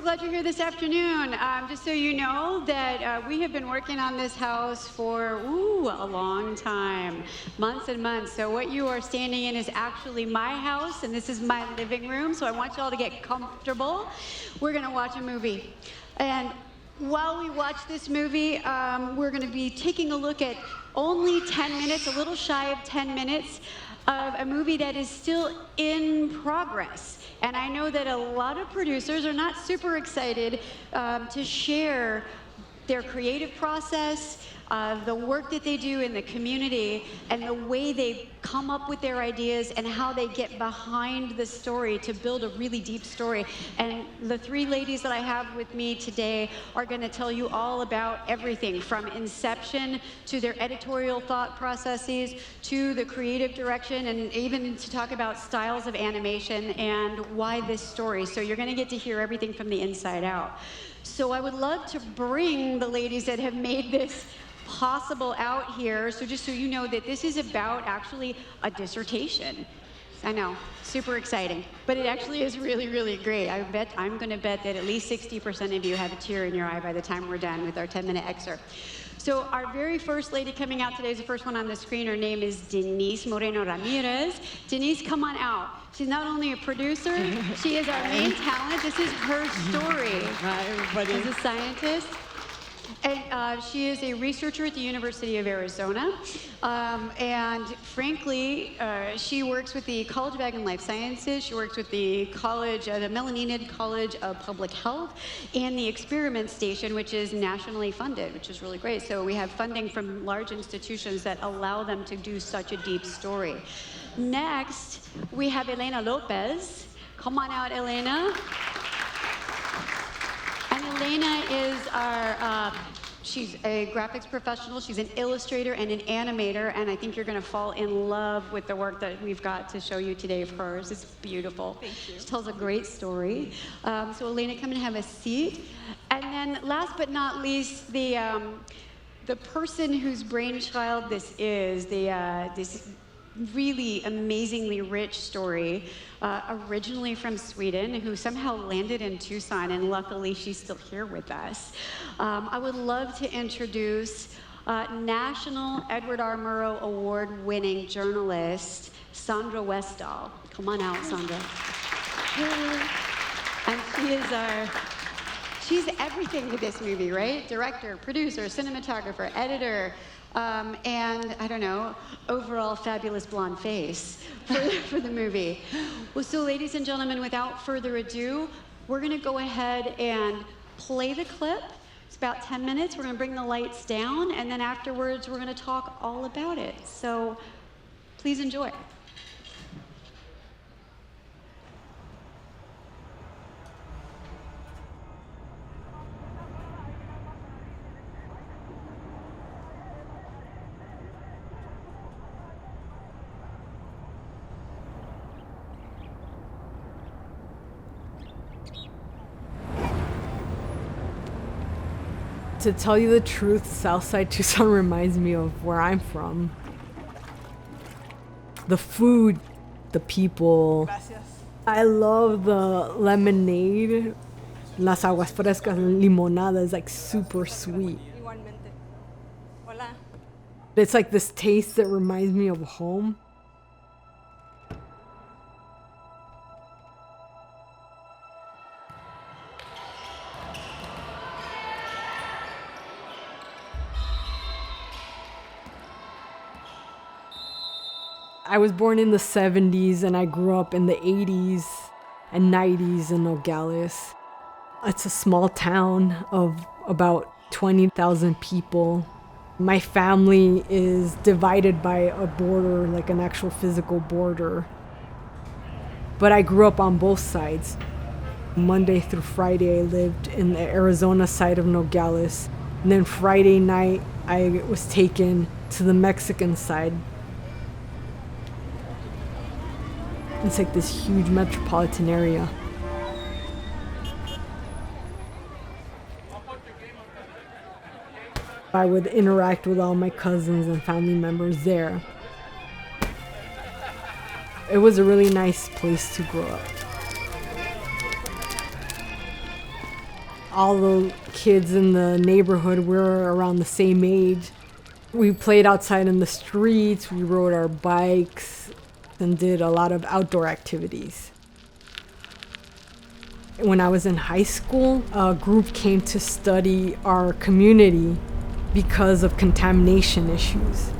glad you're here this afternoon. Just so you know that we have been working on this house for a long time, months and months. So what you are standing in is actually my house, and this is my living room. So I want you all to get comfortable. We're gonna watch a movie. And while we watch this movie, we're gonna be taking a look at only 10 minutes, a little shy of 10 minutes, of a movie that is still in progress. And I know that a lot of producers are not super excited to share their creative process, the work that they do in the community, and the way they come up with their ideas and how they get behind the story to build a really deep story. And the three ladies that I have with me today are going to tell you all about everything from inception to their editorial thought processes to the creative direction, and even to talk about styles of animation and why this story. So you're going to get to hear everything from the inside out. So I would love to bring the ladies that have made this possible out here. So just so you know that this is about actually a dissertation. I know, super exciting, but it actually is really, really great. I'm gonna bet that at least 60% of you have a tear in your eye by the time we're done with our 10-minute excerpt. So our very first lady coming out today is the first one on the screen. Her name is Denise Moreno Ramírez. Denise, come on out. She's not only a producer, she is our main talent. This is her story. Hi, everybody. She's a scientist. And she is a researcher at the University of Arizona. And frankly, she works with the College of Ag and Life Sciences. She works with the College, the Melaninian College of Public Health, and the Experiment Station, which is nationally funded, which is really great. So we have funding from large institutions that allow them to do such a deep story. Next, we have Elena Lopez. Come on out, Elena. And Elena is our, she's a graphics professional, she's an illustrator and an animator, and I think you're gonna fall in love with the work that we've got to show you today of hers. It's beautiful. Thank you. She tells a great story. So Elena, come and have a seat. And then last but not least, the person whose brainchild this is, this really amazingly rich story, originally from Sweden, who somehow landed in Tucson, and luckily she's still here with us. I would love to introduce National Edward R. Murrow Award-winning journalist, Sandra Westdahl. Come on out, Sandra. And she is she's everything to this movie, right? Director, producer, cinematographer, editor, and I don't know, overall fabulous blonde face for the movie. Well, so ladies and gentlemen, without further ado, we're gonna go ahead and play the clip. It's about 10 minutes. We're gonna bring the lights down, and then afterwards, we're gonna talk all about it. So please enjoy. To tell you the truth, Southside Tucson reminds me of where I'm from. The food, the people. Gracias. I love the lemonade. Las aguas frescas, limonada is like super sweet. Igualmente. Hola. It's like this taste that reminds me of home. I was born in the 70s and I grew up in the 80s and 90s in Nogales. It's a small town of about 20,000 people. My family is divided by a border, like an actual physical border. But I grew up on both sides. Monday through Friday, I lived in the Arizona side of Nogales. And then Friday night, I was taken to the Mexican side. It's like this huge metropolitan area. I would interact with all my cousins and family members there. It was a really nice place to grow up. All the kids in the neighborhood were around the same age. We played outside in the streets, we rode our bikes, and did a lot of outdoor activities. When I was in high school, a group came to study our community because of contamination issues.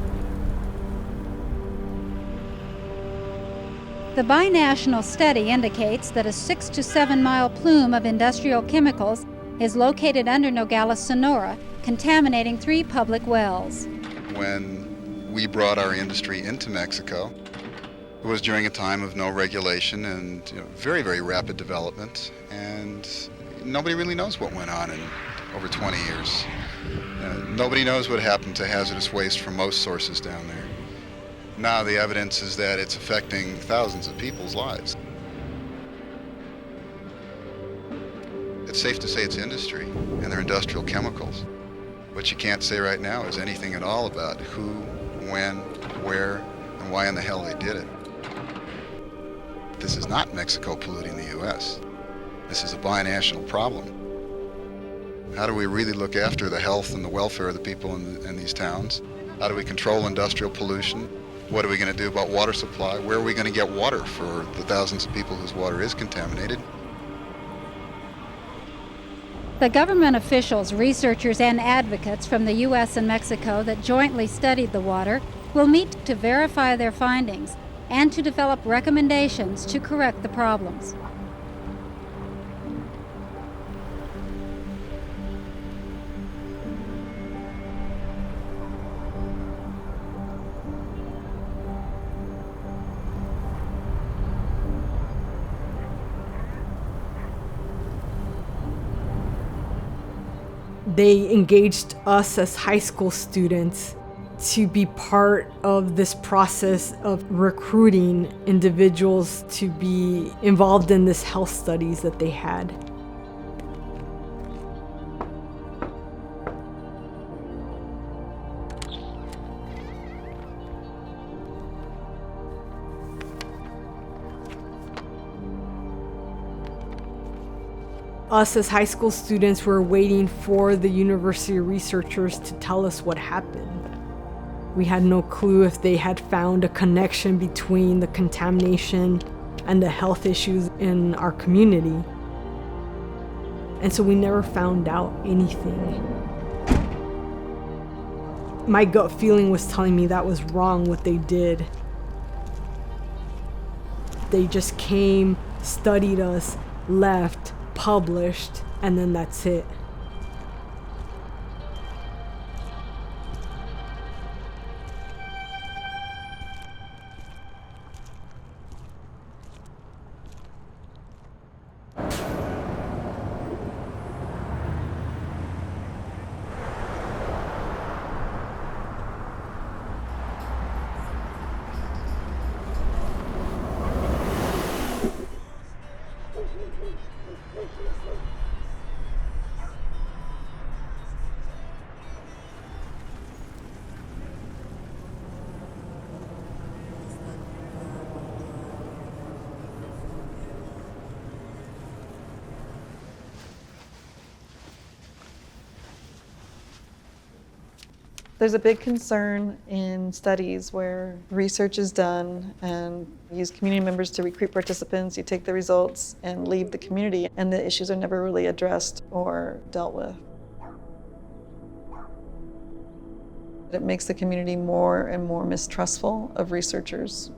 The binational study indicates that a 6 to 7 mile plume of industrial chemicals is located under Nogales, Sonora, contaminating 3 public wells. When we brought our industry into Mexico, it was during a time of no regulation and very, very rapid development, and nobody really knows what went on in over 20 years. Nobody knows what happened to hazardous waste from most sources down there. Now the evidence is that it's affecting thousands of people's lives. It's safe to say it's industry and their industrial chemicals. What you can't say right now is anything at all about who, when, where, and why in the hell they did it. This is not Mexico polluting the U.S. This is a binational problem. How do we really look after the health and the welfare of the people in these towns? How do we control industrial pollution? What are we going to do about water supply? Where are we going to get water for the thousands of people whose water is contaminated? The government officials, researchers, and advocates from the U.S. and Mexico that jointly studied the water will meet to verify their findings and to develop recommendations to correct the problems. They engaged us as high school students to be part of this process of recruiting individuals to be involved in this health studies that they had. Us as high school students were waiting for the university researchers to tell us what happened. We had no clue if they had found a connection between the contamination and the health issues in our community. And so we never found out anything. My gut feeling was telling me that was wrong what they did. They just came, studied us, left, published, and then that's it. There's a big concern in studies where research is done and use community members to recruit participants. You take the results and leave the community, and the issues are never really addressed or dealt with. It makes the community more and more mistrustful of researchers,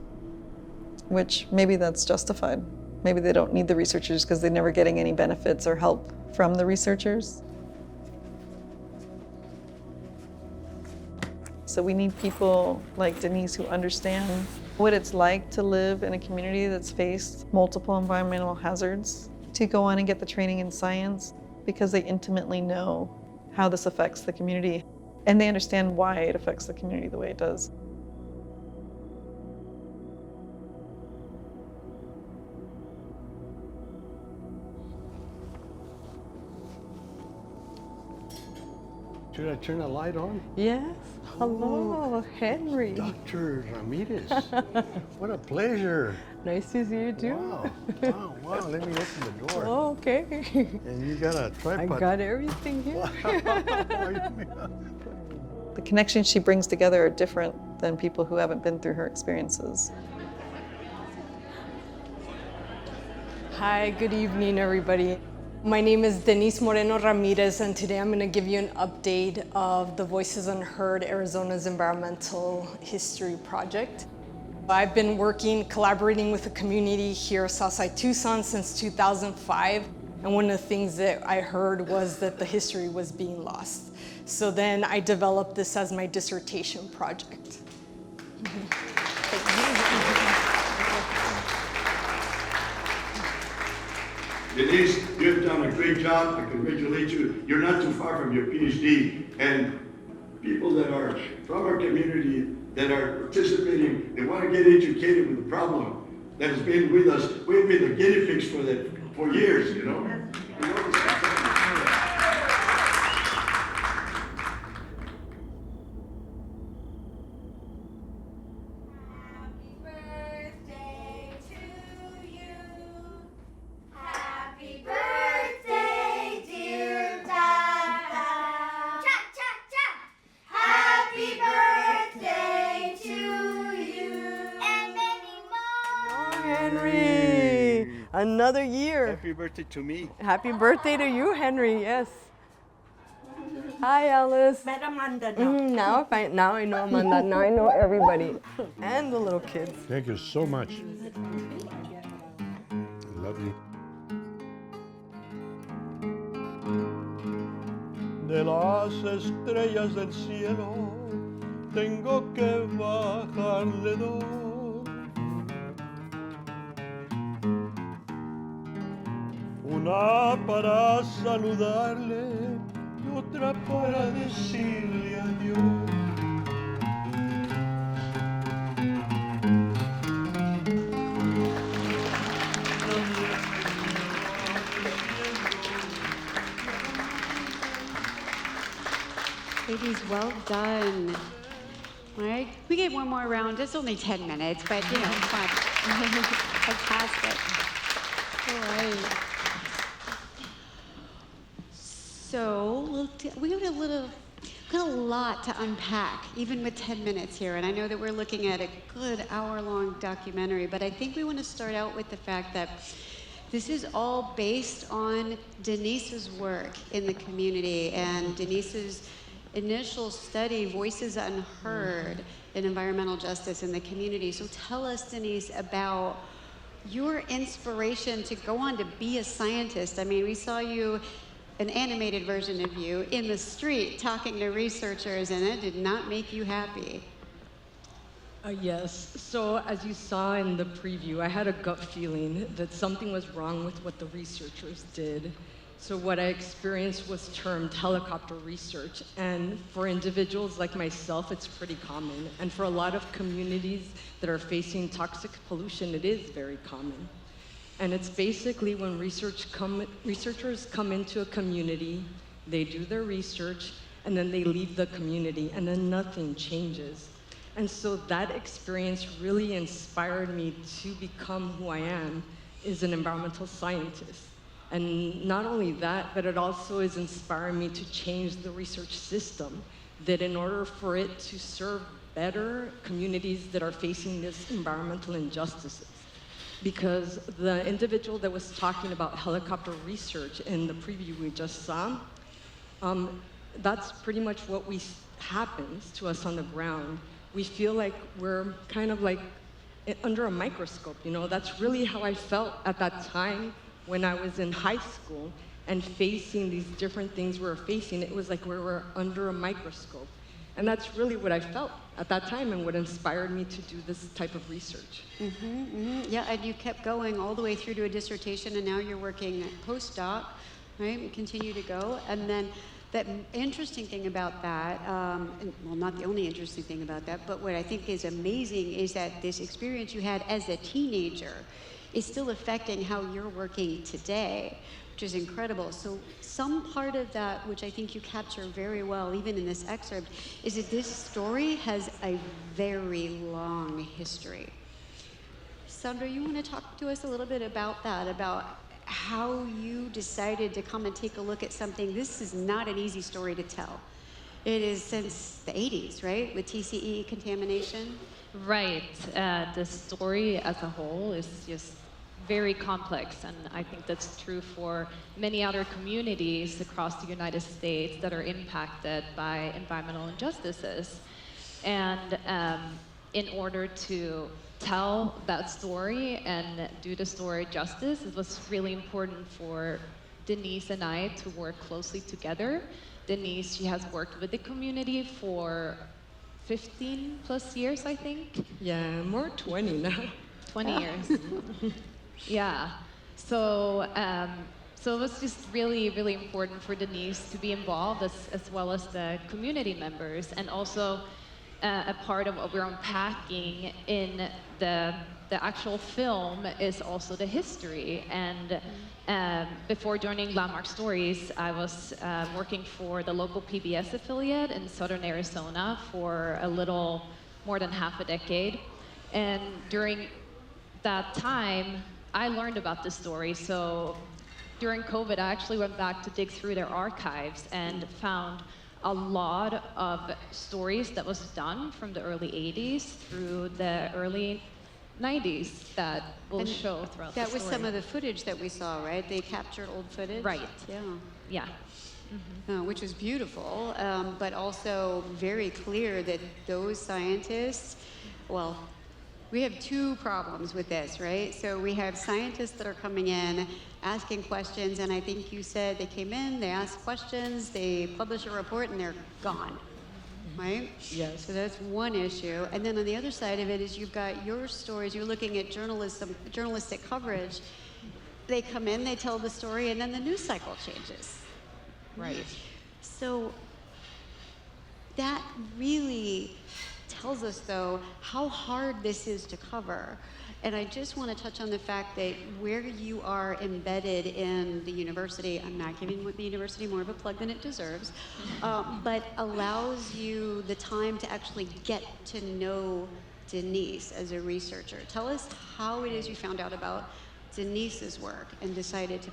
which maybe that's justified. Maybe they don't need the researchers because they're never getting any benefits or help from the researchers. So we need people like Denise who understand what it's like to live in a community that's faced multiple environmental hazards, to go on and get the training in science because they intimately know how this affects the community and they understand why it affects the community the way it does. Should I turn the light on? Yes. Hello, Henry. Dr. Ramírez. What a pleasure. Nice to see you too. Wow. Wow. Wow, let me open the door. Oh, okay. And you got a I tripod. got everything here. The connections she brings together are different than people who haven't been through her experiences. Hi, good evening, everybody. My name is Denise Moreno Ramírez, and today I'm going to give you an update of the Voices Unheard, Arizona's environmental history project. I've been collaborating with the community here at Southside Tucson since 2005, and one of the things that I heard was that the history was being lost. So then I developed this as my dissertation project. Denise, you've done a great job. I congratulate you. You're not too far from your PhD. And people that are from our community that are participating, they want to get educated with the problem that has been with us. We've been the guinea pigs for that for years, you know? Another year. Happy birthday to me. Happy birthday to you, Henry. Yes. Hi, Alice. Met Amanda now. Now I know Amanda. Now I know everybody and the little kids. Thank you so much. I love you. De las estrellas del cielo tengo que bajarle dos. Una para saludarle y otra para decirle adiós. Ladies, well done. All right, we get one more round. It's only 10 minutes, but you know, fun. Fantastic. All right. So we got a lot to unpack, even with 10 minutes here. And I know that we're looking at a good hour-long documentary, but I think we want to start out with the fact that this is all based on Denise's work in the community and Denise's initial study, Voices Unheard in Environmental Justice in the Community. So tell us, Denise, about your inspiration to go on to be a scientist. I mean, we saw you, an animated version of you, in the street talking to researchers, and it did not make you happy. Yes, so as you saw in the preview, I had a gut feeling that something was wrong with what the researchers did. So what I experienced was termed helicopter research, and for individuals like myself, it's pretty common. And for a lot of communities that are facing toxic pollution, it is very common. And it's basically when researchers come into a community, they do their research, and then they leave the community, and then nothing changes. And so that experience really inspired me to become who I am, as an environmental scientist. And not only that, but it also is inspiring me to change the research system, that in order for it to serve better communities that are facing this environmental injustices. Because the individual that was talking about helicopter research in the preview we just saw, that's pretty much what happens to us on the ground. We feel like we're kind of like under a microscope, you know? That's really how I felt at that time when I was in high school and facing these different things we were facing. It was like we were under a microscope. And that's really what I felt at that time and what inspired me to do this type of research. Yeah, and you kept going all the way through to a dissertation, and now you're working postdoc, right? You continue to go. And then that interesting thing about that, well, not the only interesting thing about that, but what I think is amazing is that this experience you had as a teenager is still affecting how you're working today, which is incredible. So some part of that, which I think you capture very well, even in this excerpt, is that this story has a very long history. Sandra, you want to talk to us a little bit about that, about how you decided to come and take a look at something? This is not an easy story to tell. It is since the 80s, right, with TCE contamination? Right. The story as a whole is just very complex, and I think that's true for many other communities across the United States that are impacted by environmental injustices. And in order to tell that story and do the story justice, it was really important for Denise and I to work closely together. Denise, she has worked with the community for 15 plus years, I think. Yeah, more 20 now. 20 years. Yeah. So so it was just really, really important for Denise to be involved as well as the community members, and also a part of what we're unpacking in the actual film is also the history. And before joining Landmark Stories, I was working for the local PBS affiliate in Southern Arizona for a little more than half a decade. And during that time, I learned about the story. So during COVID, I actually went back to dig through their archives and found a lot of stories that was done from the early 80s through the early 90s that will show throughout the story. That was some of the footage that we saw, right? They captured old footage? Right. Yeah. Yeah. Which was beautiful, but also very clear that those scientists, well, we have two problems with this, right? So we have scientists that are coming in, asking questions, and I think you said they came in, they asked questions, they publish a report, and they're gone, right? Yes. So that's one issue. And then on the other side of it is you've got your stories, you're looking at journalistic coverage. They come in, they tell the story, and then the news cycle changes. Right. So that really tells us, though, how hard this is to cover. And I just want to touch on the fact that where you are embedded in the university, I'm not giving the university more of a plug than it deserves, but allows you the time to actually get to know Denise as a researcher. Tell us how it is you found out about Denise's work and decided to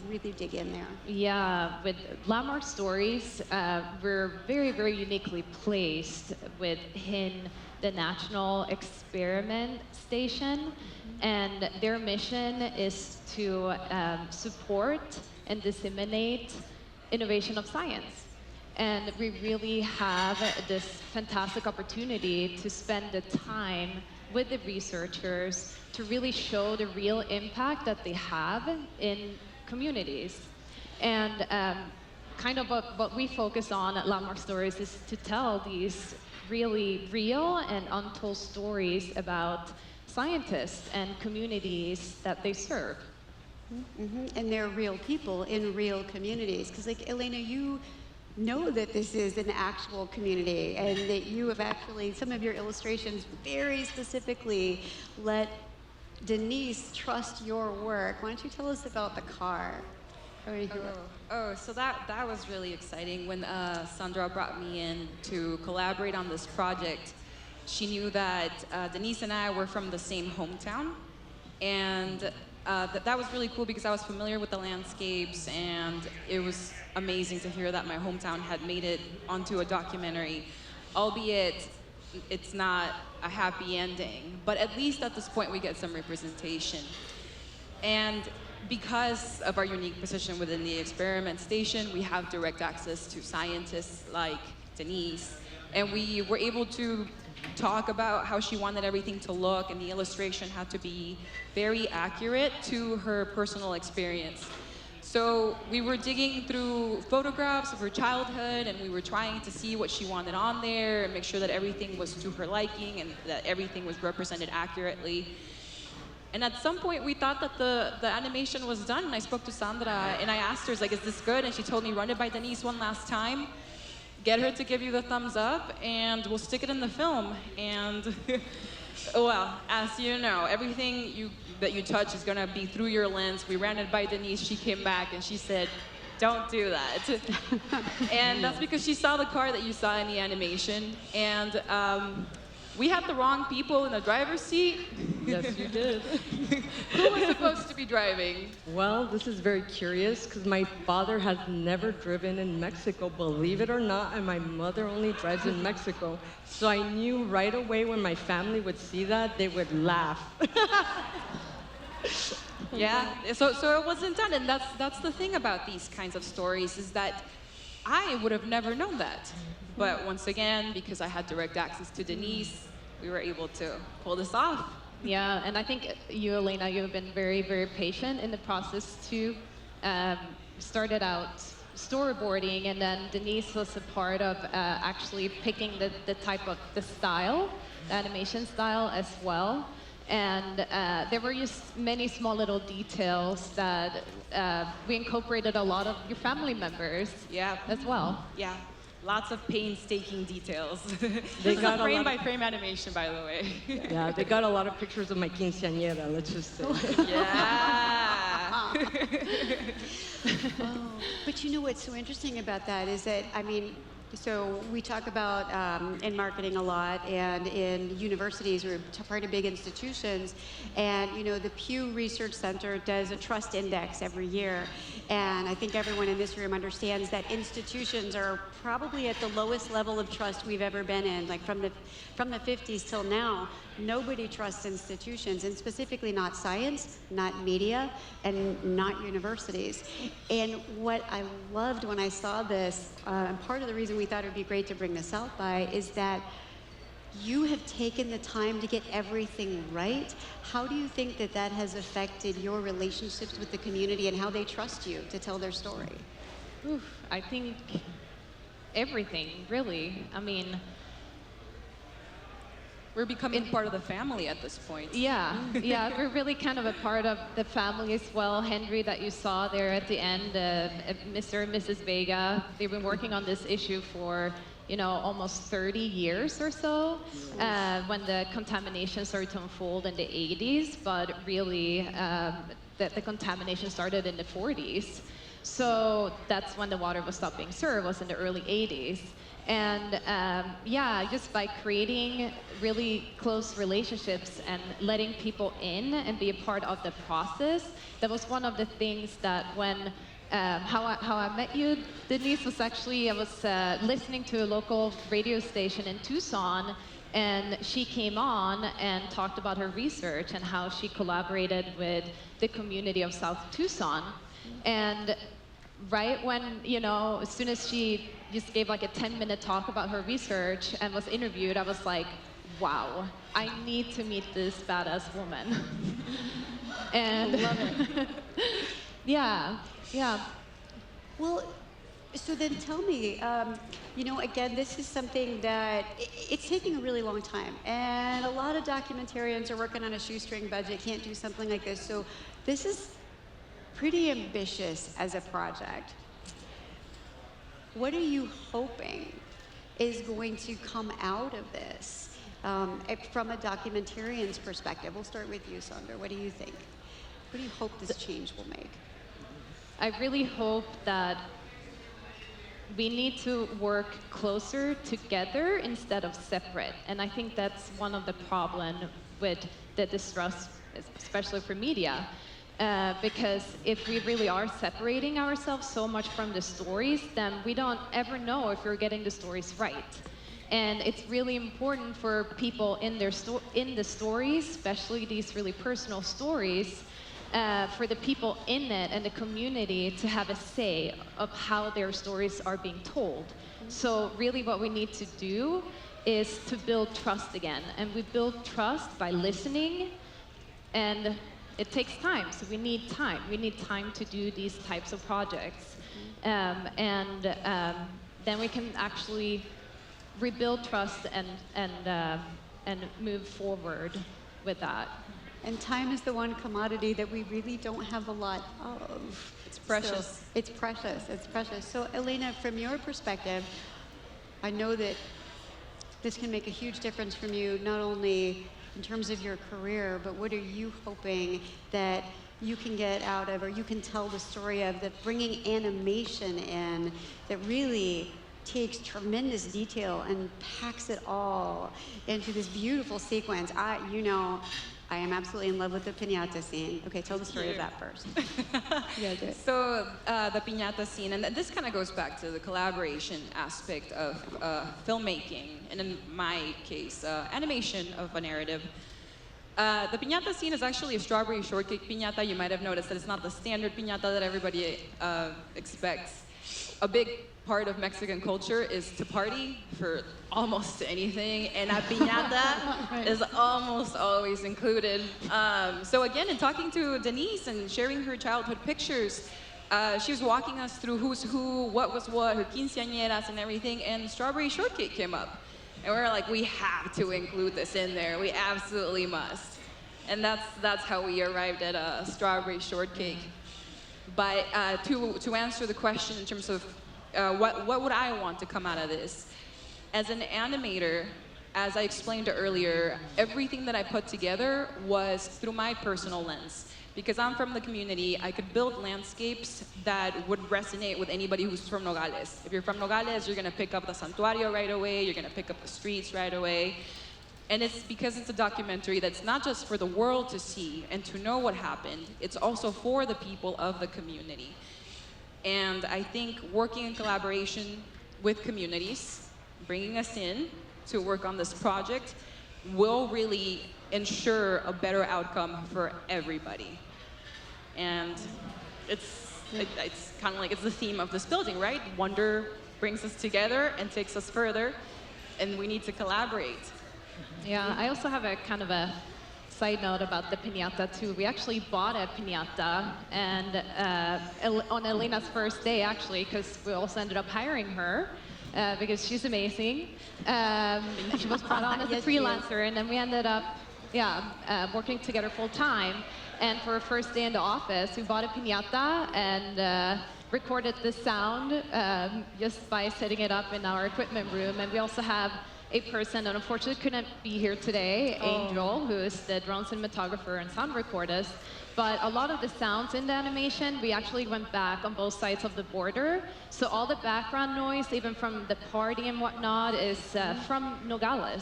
really dig in there. Yeah, with Landmark Stories, we're very, very uniquely placed within the National Experiment Station, and their mission is to support and disseminate innovation of science. And we really have this fantastic opportunity to spend the time with the researchers to really show the real impact that they have in communities. And kind of what we focus on at Landmark Stories is to tell these really real and untold stories about scientists and communities that they serve. And they're real people in real communities. Because like Elena, you know that this is an actual community and that you have actually, some of your illustrations very specifically let Denise trust your work. Why don't you tell us about the car? So that was really exciting. When Sandra brought me in to collaborate on this project, she knew that Denise and I were from the same hometown. And that was really cool because I was familiar with the landscapes, and it was amazing to hear that my hometown had made it onto a documentary, albeit it's not a happy ending, but at least at this point we get some representation. And because of our unique position within the experiment station, we have direct access to scientists like Denise, and we were able to talk about how she wanted everything to look, and the illustration had to be very accurate to her personal experience. So we were digging through photographs of her childhood, and we were trying to see what she wanted on there and make sure that everything was to her liking and that everything was represented accurately. And at some point we thought that the animation was done, and I spoke to Sandra and I asked her, like, is this good? And she told me, run it by Denise one last time, get her to give you the thumbs up, and we'll stick it in the film. And well, as you know, everything that you touch is gonna be through your lens. We ran it by Denise, she came back and she said, don't do that. And that's because she saw the car that you saw in the animation. And We had the wrong people in the driver's seat. Yes, you did. Who was supposed to be driving? Well, this is very curious because my father has never driven in Mexico, believe it or not, and my mother only drives in Mexico. So I knew right away when my family would see that, they would laugh. Yeah, so it wasn't done, and that's the thing about these kinds of stories is that I would have never known that. But once again, because I had direct access to Denise, we were able to pull this off. Yeah, and I think you, Elena, you've been very, very patient in the process too. Started out storyboarding, and then Denise was a part of actually picking the type of the style, the animation style as well. And there were just many small little details that we incorporated a lot of your family members as well. Yeah, lots of painstaking details. They This got is a frame lot by frame animation, by the way. Yeah, they got a lot of pictures of my quinceañera, let's just say. Yeah. Oh, but you know what's so interesting about that is that, I mean, so we talk about in marketing a lot, and in universities, we're part of big institutions, and you know the Pew Research Center does a trust index every year, and I think everyone in this room understands that institutions are probably at the lowest level of trust we've ever been in. Like from the 50s till now, nobody trusts institutions, and specifically not science, not media, and not universities. And what I loved when I saw this, and part of the reason we thought it would be great to bring this out by, is that you have taken the time to get everything right. How do you think that that has affected your relationships with the community and how they trust you to tell their story? Oof, I think everything, really. I mean, We're becoming part of the family at this point. yeah, we're really kind of a part of the family as well. Henry, that you saw there at the end, Mr. and Mrs. Vega, they've been working on this issue for, you know, almost 30 years or so, when the contamination started to unfold in the 80s, but really the contamination started in the 40s. So that's when the water was stopped being served, was in the early 80s. And yeah, just by creating really close relationships and letting people in and be a part of the process, that was one of the things that when, how I met you, Denise, was actually, I was listening to a local radio station in Tucson, and she came on and talked about her research and how she collaborated with the community of South Tucson. And right when, you know, as soon as she just gave like a 10-minute talk about her research and was interviewed, I was like, wow, I need to meet this badass woman. And love it. yeah. Well, so then tell me, you know, again, this is something that it's taking a really long time, and a lot of documentarians are working on a shoestring budget, can't do something like this. So this is pretty ambitious as a project. What are you hoping is going to come out of this from a documentarian's perspective? We'll start with you, Sandra. What do you think? What do you hope this change will make? I really hope that we need to work closer together instead of separate. And I think that's one of the problems with the distrust, especially for media. Because if we really are separating ourselves so much from the stories, then we don't ever know if we're getting the stories right. And it's really important for people in the stories, especially these really personal stories, for the people in it and the community to have a say of how their stories are being told. So really what we need to do is to build trust again. And we build trust by listening, and it takes time, so we need time. We need time to do these types of projects. Then we can actually rebuild trust and move forward with that. And time is the one commodity that we really don't have a lot of. It's precious. So it's precious, it's precious. So Elena, from your perspective, I know that this can make a huge difference from you, not only in terms of your career, but what are you hoping that you can get out of, or you can tell the story of, that bringing animation in that really takes tremendous detail and packs it all into this beautiful sequence. I am absolutely in love with the piñata scene. Okay, tell the story of that first. Yeah, do it. So the piñata scene, and this kind of goes back to the collaboration aspect of filmmaking, and in my case, animation of a narrative. The piñata scene is actually a strawberry shortcake piñata. You might have noticed that it's not the standard piñata that everybody expects. A big part of Mexican culture is to party for almost anything, and a piñata is almost always included. So again, in talking to Denise and sharing her childhood pictures, she was walking us through who's who, what was what, her quinceañeras and everything, and strawberry shortcake came up. And we were like, we have to include this in there. We absolutely must. And that's how we arrived at a strawberry shortcake. But to answer the question in terms of what would I want to come out of this? As an animator, as I explained earlier, everything that I put together was through my personal lens. Because I'm from the community, I could build landscapes that would resonate with anybody who's from Nogales. If you're from Nogales, you're gonna pick up the santuario right away, you're gonna pick up the streets right away. And it's because it's a documentary that's not just for the world to see and to know what happened, it's also for the people of the community. And I think working in collaboration with communities, bringing us in to work on this project, will really ensure a better outcome for everybody. And it's kind of like it's the theme of this building, right? Wonder brings us together and takes us further, and we need to collaborate. Yeah, I also have a kind of a side note about the piñata too. We actually bought a piñata, and on Elena's first day actually, because we also ended up hiring her because she's amazing. She was brought on as a freelancer, and then we ended up working together full time. And for her first day in the office, we bought a piñata and recorded the sound just by setting it up in our equipment room. And we also have a person that unfortunately couldn't be here today, Angel, who is the drone cinematographer and sound recordist. But a lot of the sounds in the animation, we actually went back on both sides of the border. So all the background noise, even from the party and whatnot, is from Nogales.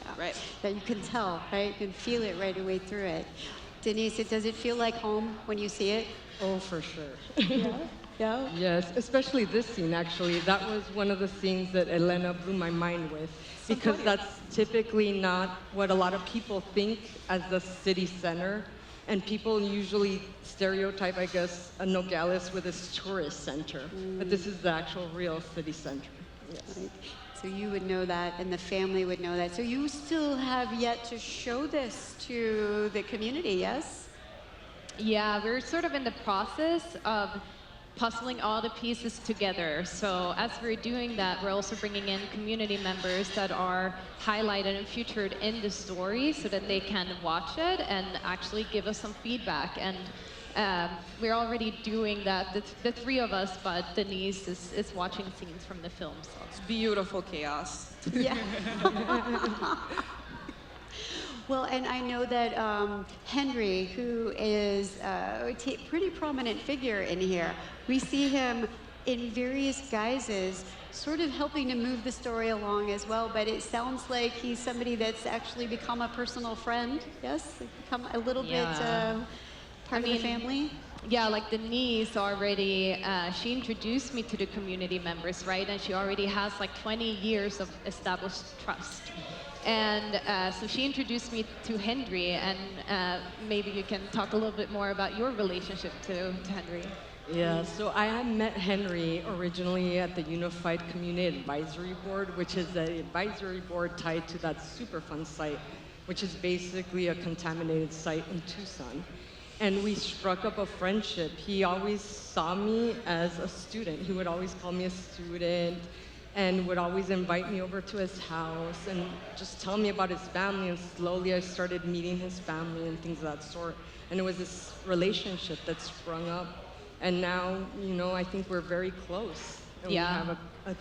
Yeah. Right. That you can tell, right? You can feel it right away through it. Denise, does it feel like home when you see it? Oh, for sure. Yeah. Yeah. Yes, especially this scene, actually. That was one of the scenes that Elena blew my mind with, because that's typically not what a lot of people think as the city center. And people usually stereotype, I guess, a Nogales with its tourist center. But this is the actual real city center. Yes. Right. So you would know that, and the family would know that. So you still have yet to show this to the community, yes? Yeah, we're sort of in the process of puzzling all the pieces together. So as we're doing that, we're also bringing in community members that are highlighted and featured in the story so that they can watch it and actually give us some feedback. And we're already doing that, the three of us, but Denise is watching scenes from the film. So. It's beautiful chaos. Yeah. Well, and I know that Henry, who is a pretty prominent figure in here, we see him in various guises, sort of helping to move the story along as well, but it sounds like he's somebody that's actually become a personal friend, yes? Become a little bit part of the family? Yeah, like Denise already, she introduced me to the community members, right? And she already has like 20 years of established trust. And so she introduced me to Henry, and maybe you can talk a little bit more about your relationship to Henry. Yeah, so I had met Henry originally at the Unified Community Advisory Board, which is the advisory board tied to that Superfund site, which is basically a contaminated site in Tucson. And we struck up a friendship. He always saw me as a student. He would always call me a student and would always invite me over to his house and just tell me about his family. And slowly I started meeting his family and things of that sort. And it was this relationship that sprung up. And now, you know, I think we're very close. And we have a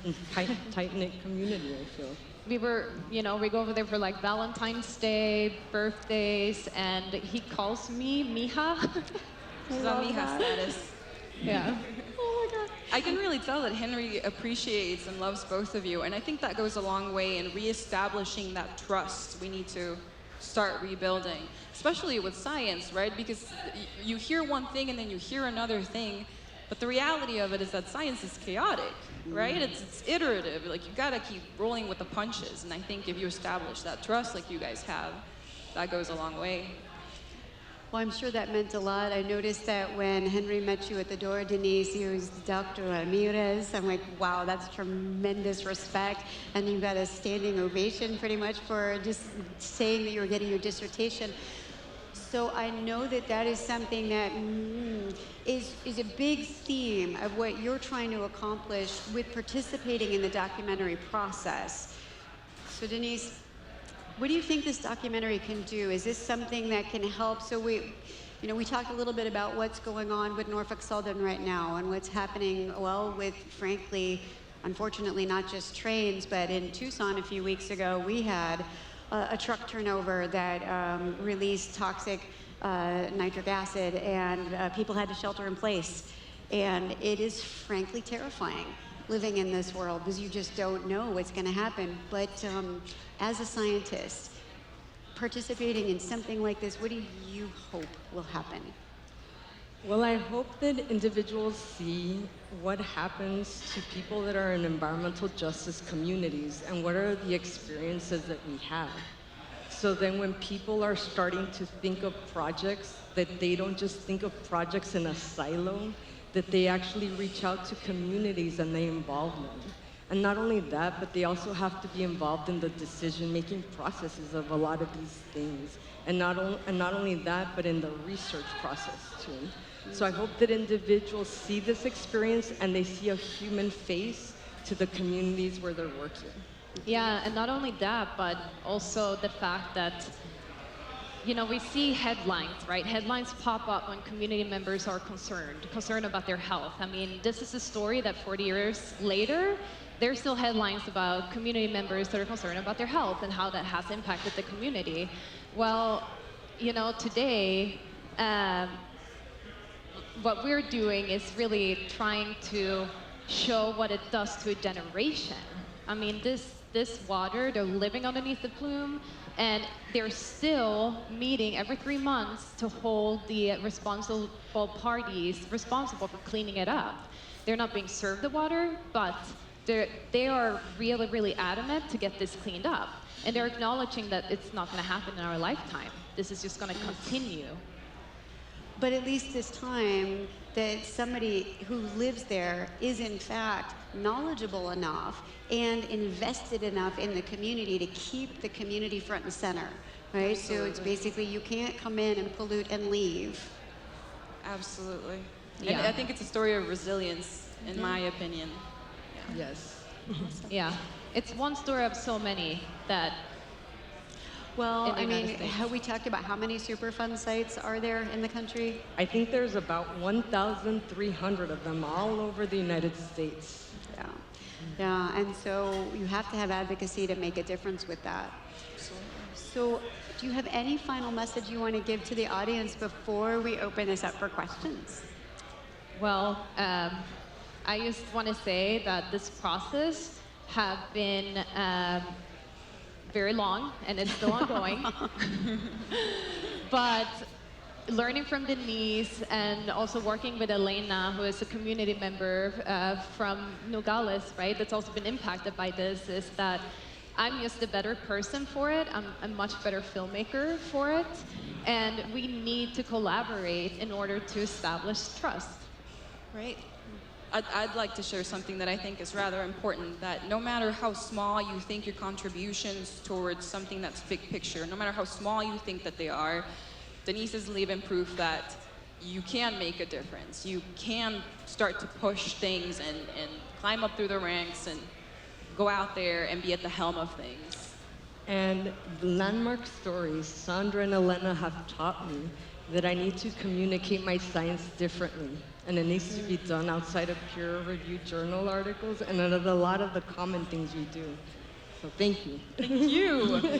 tight-knit community, I feel. We were, you know, we go over there for like Valentine's Day, birthdays, and he calls me Mija. He's on Mija status. Yeah. Oh my God. I can really tell that Henry appreciates and loves both of you, and I think that goes a long way in reestablishing that trust we need to start rebuilding, especially with science, right? Because you hear one thing and then you hear another thing, but the reality of it is that science is chaotic, right? It's iterative. Like, you gotta keep rolling with the punches, and I think if you establish that trust like you guys have, that goes a long way. Well, I'm sure that meant a lot. I noticed that when Henry met you at the door, Denise, he was Dr. Ramírez. I'm like, wow, that's tremendous respect. And you got a standing ovation pretty much for just saying that you were getting your dissertation. So I know that that is something that is a big theme of what you're trying to accomplish with participating in the documentary process. So Denise, what do you think this documentary can do? Is this something that can help? So we talked a little bit about what's going on with Norfolk Southern right now and what's happening, well, with, frankly, unfortunately, not just trains, but in Tucson a few weeks ago, we had a truck turnover that released toxic nitric acid, and people had to shelter in place. And it is frankly terrifying living in this world, because you just don't know what's going to happen. But as a scientist, participating in something like this, what do you hope will happen? Well, I hope that individuals see what happens to people that are in environmental justice communities and what are the experiences that we have. So then when people are starting to think of projects, that they don't just think of projects in a silo, that they actually reach out to communities and they involve them. And not only that, but they also have to be involved in the decision-making processes of a lot of these things. And not only that, but in the research process too. So I hope that individuals see this experience and they see a human face to the communities where they're working. Yeah, and not only that, but also the fact that, we see headlines, right? Headlines pop up when community members are concerned about their health. I mean, this is a story that 40 years later, there's still headlines about community members that are concerned about their health and how that has impacted the community. Well, today, what we're doing is really trying to show what it does to a generation. I mean, this water, they're living underneath the plume, and they're still meeting every 3 months to hold the responsible parties responsible for cleaning it up. They're not being served the water, but they are really, really adamant to get this cleaned up. And they're acknowledging that it's not going to happen in our lifetime. This is just going to continue. But at least this time that somebody who lives there is in fact knowledgeable enough and invested enough in the community to keep the community front and center, right? Absolutely. So it's basically, you can't come in and pollute and leave. Absolutely. Yeah. And I think it's a story of resilience, in my opinion. Yeah. Yes. Yeah. It's one story of so many that. Well, I mean, we talked about how many Superfund sites are there in the country? I think there's about 1,300 of them all over the United States. Yeah. Yeah, and so you have to have advocacy to make a difference with that. So do you have any final message you want to give to the audience before we open this up for questions? Well, I just want to say that this process have been very long, and it's still ongoing. But learning from Denise and also working with Elena, who is a community member from Nogales, right, that's also been impacted by this, is that I'm just a better person for it. I'm a much better filmmaker for it. And we need to collaborate in order to establish trust. Right. I'd like to share something that I think is rather important, that no matter how small you think your contributions towards something that's big picture, no matter how small you think that they are, Denise is living proof that you can make a difference. You can start to push things and climb up through the ranks and go out there and be at the helm of things. And the landmark stories Sandra and Elena have taught me that I need to communicate my science differently. And it needs to be done outside of peer-reviewed journal articles and out of a lot of the common things we do. So thank you. Thank you.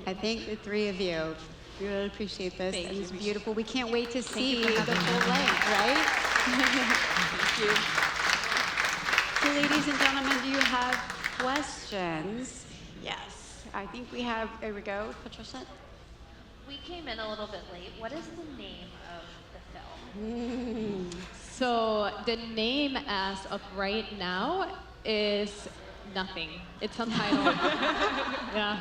I thank the three of you. We really appreciate this. Thank and you. It's beautiful. We can't wait to see the full length, right? Thank you. ladies and gentlemen, do you have questions? Yes, I think we have, there we go, Patricia. We came in a little bit late. What is the name of the film? So the name as of right now is nothing. It's untitled. Yeah.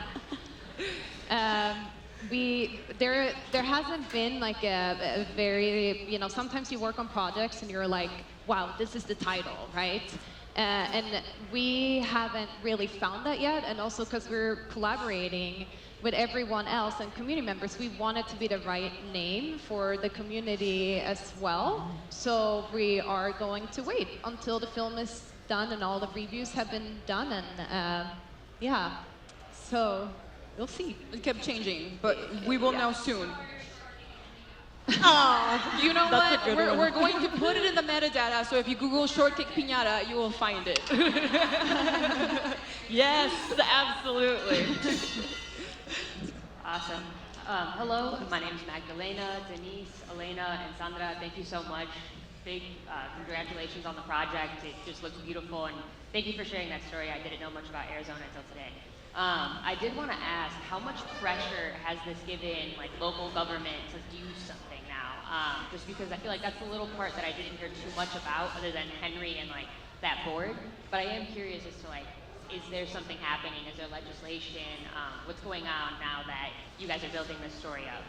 There hasn't been like a very, you know, sometimes you work on projects and you're like, wow, this is the title, right? And we haven't really found that yet, and also because we're collaborating with everyone else and community members, we want it to be the right name for the community as well. So we are going to wait until the film is done and all the reviews have been done, and yeah, so we'll see. It kept changing, but we will know soon. Oh, you know what? We're going to put it in the metadata, so if you Google shortcake piñata, you will find it. Yes, absolutely. Awesome. Hello, my name is Magdalena, Denise, Elena, and Sandra. Thank you so much. Big congratulations on the project. It just looks beautiful, and thank you for sharing that story. I didn't know much about Arizona until today. I did want to ask, how much pressure has this given like local government to do something now? Just because I feel like that's the little part that I didn't hear too much about, other than Henry and like that board. But I am curious as to like, is there something happening? Is there legislation? What's going on now that you guys are building this story up?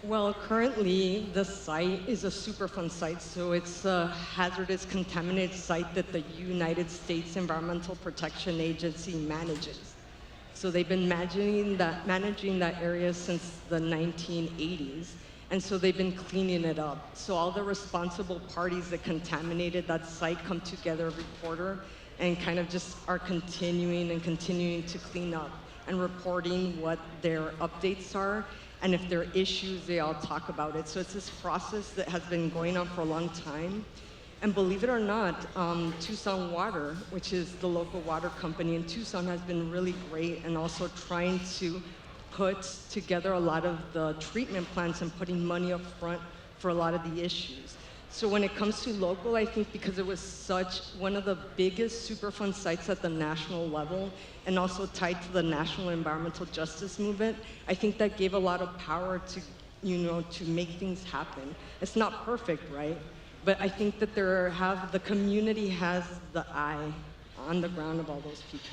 Well, currently the site is a Superfund site, so it's a hazardous contaminated site that the United States Environmental Protection Agency manages. So they've been managing that area since the 1980s, and so they've been cleaning it up. So all the responsible parties that contaminated that site come together every quarter and kind of just are continuing to clean up and reporting what their updates are. And if there are issues, they all talk about it. So it's this process that has been going on for a long time. And believe it or not, Tucson Water, which is the local water company in Tucson, has been really great and also trying to put together a lot of the treatment plants and putting money up front for a lot of the issues. So when it comes to local, I think because it was such one of the biggest Superfund sites at the national level and also tied to the national environmental justice movement, I think that gave a lot of power to, you know, to make things happen. It's not perfect, right? But I think that the community has the eye on the ground of all those people.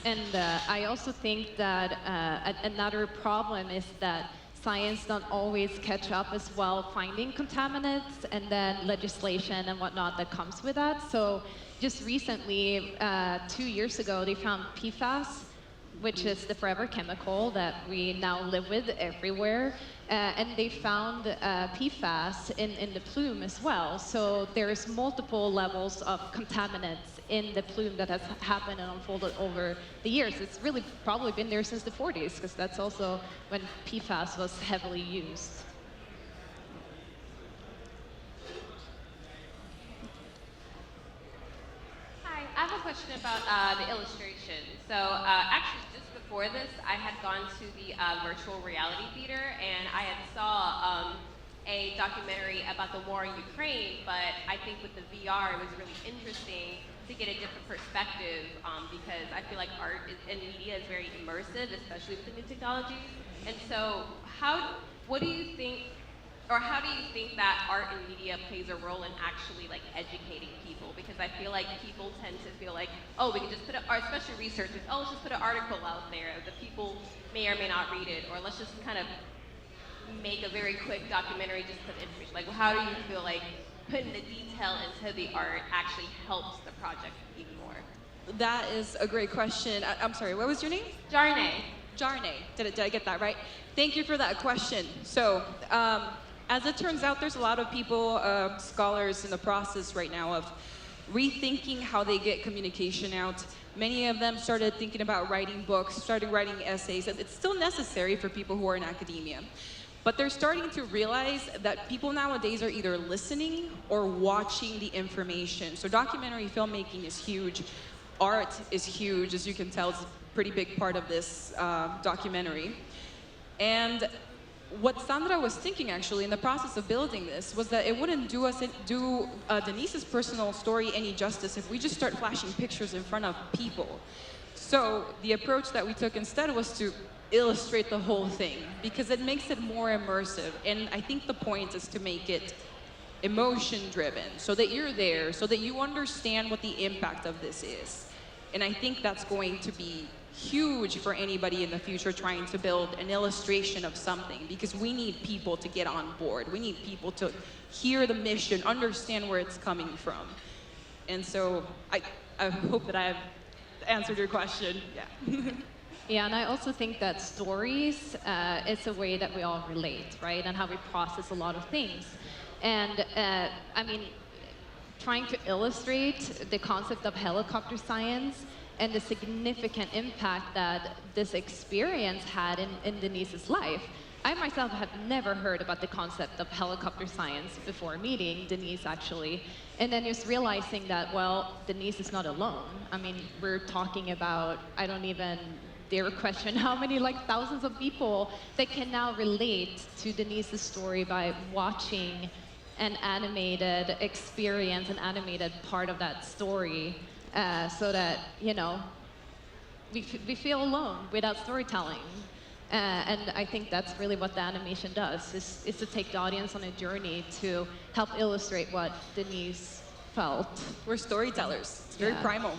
And I also think that another problem is that science don't always catch up as well, finding contaminants and then legislation and whatnot that comes with that. So just recently, 2 years ago, they found PFAS, which is the forever chemical that we now live with everywhere. And they found PFAS in the plume as well. So there's multiple levels of contaminants in the plume that has happened and unfolded over the years. It's really probably been there since the 40s, because that's also when PFAS was heavily used. Hi, I have a question about the illustration. So actually, just before this, I had gone to the virtual reality theater, and I had saw a documentary about the war in Ukraine, but I think with the VR, it was really interesting to get a different perspective, because I feel like art and media is very immersive, especially with the new technologies. And so what do you think, or how do you think that art and media plays a role in actually like educating people? Because I feel like people tend to feel like, oh, we can just put especially researchers, oh, let's just put an article out there. The people may or may not read it, or let's just kind of make a very quick documentary just for the information. Like, well, how do you feel like putting the detail into the art actually helps the project even more? That is a great question. I'm sorry, what was your name? Jarne. Jarne. Did I get that right? Thank you for that question. So, as it turns out, there's a lot of people, scholars in the process right now of rethinking how they get communication out. Many of them started thinking about writing books, started writing essays. It's still necessary for people who are in academia. But they're starting to realize that people nowadays are either listening or watching the information. So documentary filmmaking is huge. Art is huge, as you can tell, it's a pretty big part of this documentary. And what Sandra was thinking actually in the process of building this was that it wouldn't do Denise's personal story any justice if we just start flashing pictures in front of people. So the approach that we took instead was to illustrate the whole thing because it makes it more immersive. And I think the point is to make it emotion driven so that you're there, so that you understand what the impact of this is. And I think that's going to be huge for anybody in the future trying to build an illustration of something, because we need people to get on board. We need people to hear the mission, understand where it's coming from. And so I hope that I have answered your question. Yeah. Yeah, and I also think that stories is a way that we all relate, right? And how we process a lot of things. And I mean, trying to illustrate the concept of helicopter science and the significant impact that this experience had in Denise's life. I myself have never heard about the concept of helicopter science before meeting Denise, actually. And then just realizing that, well, Denise is not alone. I mean, we're talking about, I don't even dare question how many, like thousands of people that can now relate to Denise's story by watching an animated experience, an animated part of that story. So that, you know, we feel alone without storytelling. And I think that's really what the animation does, is to take the audience on a journey to help illustrate what Denise felt. We're storytellers. It's very primal.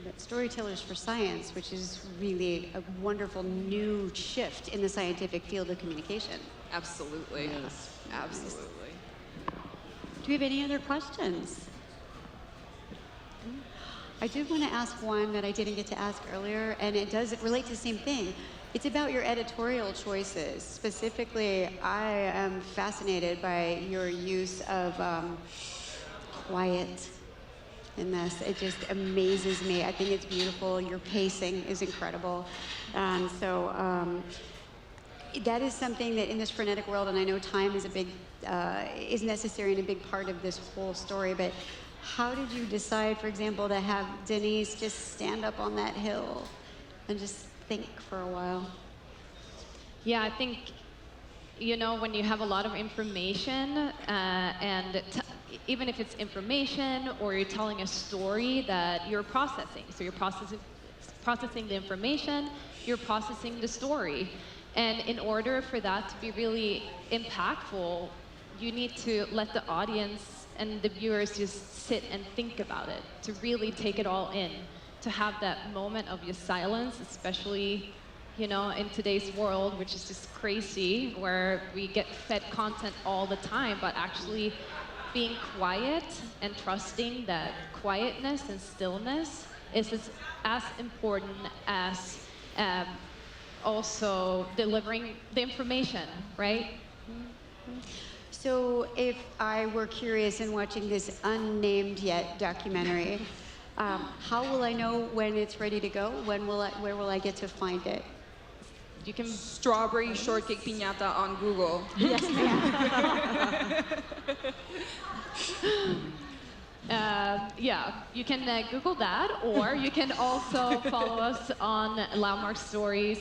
But storytellers for science, which is really a wonderful new shift in the scientific field of communication. Absolutely. Yes. Absolutely. Do we have any other questions? I did want to ask one that I didn't get to ask earlier, and it does relate to the same thing. It's about your editorial choices. Specifically, I am fascinated by your use of quiet in this. It just amazes me. I think it's beautiful. Your pacing is incredible. And so that is something that in this frenetic world, and I know time is is necessary and a big part of this whole story, but how did you decide, for example, to have Denise just stand up on that hill and just think for a while? Yeah, I think, you know, when you have a lot of information, and even if it's information or you're telling a story that you're processing, so you're processing the information, you're processing the story. And in order for that to be really impactful, you need to let the audience and the viewers just sit and think about it, to really take it all in, to have that moment of just silence, especially, you know, in today's world, which is just crazy, where we get fed content all the time, but actually being quiet and trusting that quietness and stillness is as important as also delivering the information, right? So if I were curious in watching this unnamed yet documentary, how will I know when it's ready to go? Where will I get to find it? You can strawberry shortcake piñata on Google. Yes, ma'am. Yeah, you can Google that, or you can also follow us on Landmark Stories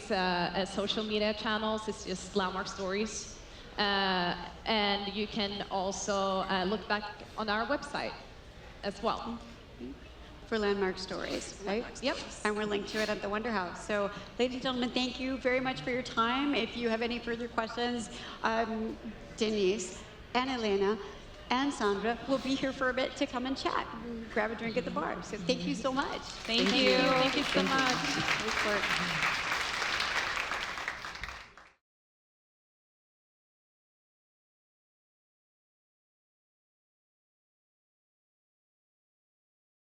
social media channels. It's just Landmark Stories. And you can also look back on our website as well. For Landmark Stories, right? Yep, and we're linked to it at the Wonder House. So, ladies and gentlemen, thank you very much for your time. If you have any further questions, Denise and Elena and Sandra will be here for a bit to come and chat and grab a drink at the bar. So thank you so much. Thank you. Thank you so much. Great work.